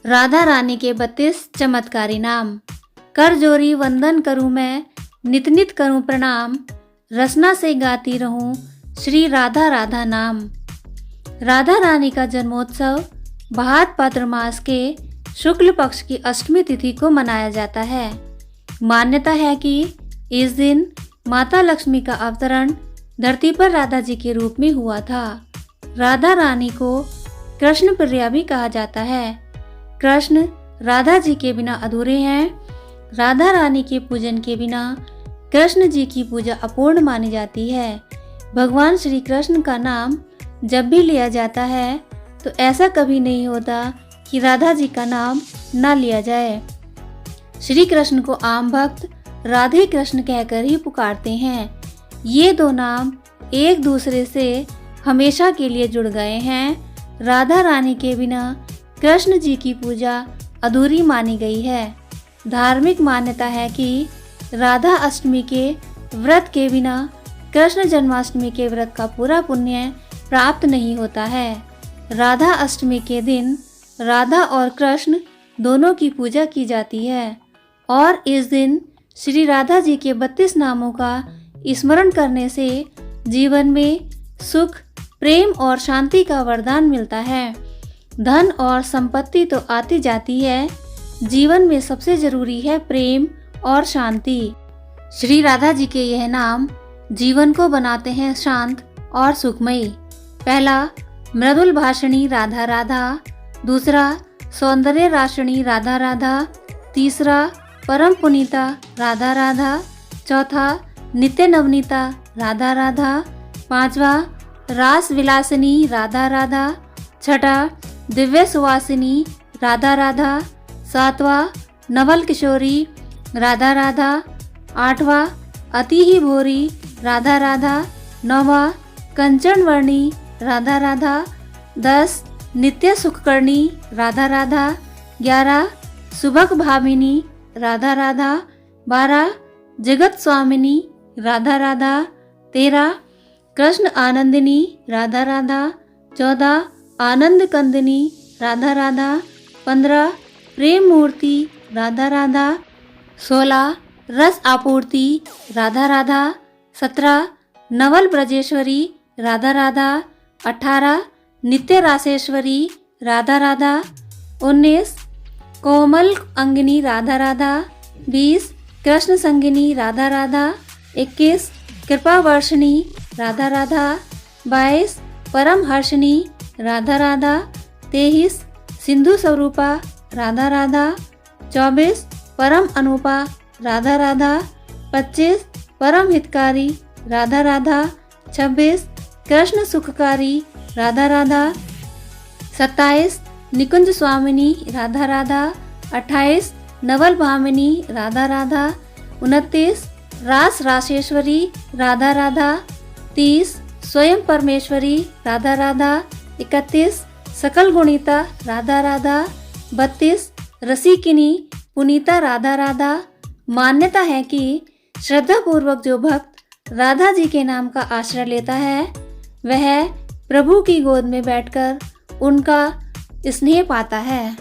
राधा रानी के 32 चमत्कारी नाम। कर जोरी वंदन करूं मैं, नित नित करूं प्रणाम, रसना से गाती रहूं श्री राधा राधा नाम। राधा रानी का जन्मोत्सव भाद्रपद मास के शुक्ल पक्ष की अष्टमी तिथि को मनाया जाता है। मान्यता है कि इस दिन माता लक्ष्मी का अवतरण धरती पर राधा जी के रूप में हुआ था। राधा रानी को कृष्ण प्रिया भी कहा जाता है। कृष्ण राधा जी के बिना अधूरे हैं। राधा रानी के पूजन के बिना कृष्ण जी की पूजा अपूर्ण मानी जाती है। भगवान श्री कृष्ण का नाम जब भी लिया जाता है तो ऐसा कभी नहीं होता कि राधा जी का नाम ना लिया जाए। श्री कृष्ण को आम भक्त राधे कृष्ण कहकर ही पुकारते हैं। ये दो नाम एक दूसरे से हमेशा के लिए जुड़ गए हैं। राधा रानी के बिना कृष्ण जी की पूजा अधूरी मानी गई है। धार्मिक मान्यता है कि राधा अष्टमी के व्रत के बिना कृष्ण जन्माष्टमी के व्रत का पूरा पुण्य प्राप्त नहीं होता है। राधा अष्टमी के दिन राधा और कृष्ण दोनों की पूजा की जाती है और इस दिन श्री राधा जी के 32 नामों का स्मरण करने से जीवन में सुख, प्रेम और शांति का वरदान मिलता है। धन और संपत्ति तो आती जाती है, जीवन में सबसे जरूरी है प्रेम और शांति। श्री राधा जी के यह नाम जीवन को बनाते हैं शांत और सुखमयी। पहला मृदुल भाषणी राधा राधा, दूसरा सौंदर्य राशिणी राधा राधा, तीसरा परम पुनीता राधा राधा, चौथा नित्य नवनीता राधा राधा, पांचवा रास विलासिनी राधा राधा, छठा दिव्य सुवासिनी राधा राधा, सातवां नवल किशोरी राधा राधा, आठवां अति ही भोरी राधा राधा, नौवां कंचन वर्णी राधा राधा, 10 नित्य सुखकर्णी राधा राधा, 11 सुभग भामिनी राधा राधा, 12 जगत स्वामिनी राधा राधा, 13 कृष्ण आनंदिनी राधा राधा, 14 आनंद कंदिनी राधा राधा, 15 प्रेम मूर्ति राधा राधा, 16 रस आपूर्ति राधा राधा, 17 नवल ब्रजेश्वरी राधा राधा, 18 नित्य रासेश्वरी राधा राधा, 19 कोमल अंगिनी राधा राधा, 20 कृष्ण संगिनी राधा राधा, 21 कृपा वर्षिणी राधा राधा, 22 परम हर्षिणी राधा राधा, 23 सिंधु स्वरूपा राधा राधा, 24 परम अनुपा राधा राधा, 25 परम हितकारी राधा राधा, 26 कृष्ण सुखकारी राधा राधा, 27 निकुंज स्वामिनी राधा राधा, 28 नवल भामिनी राधा राधा, 29 रास रासेश्वरी राधा राधा, 30 स्वयं परमेश्वरी राधा राधा, 31 सकल गुणिता राधा राधा, 32 रसिकिनी पुनीता राधा राधा। मान्यता है कि श्रद्धा पूर्वक जो भक्त राधा जी के नाम का आश्रय लेता है वह प्रभु की गोद में बैठकर उनका स्नेह पाता है।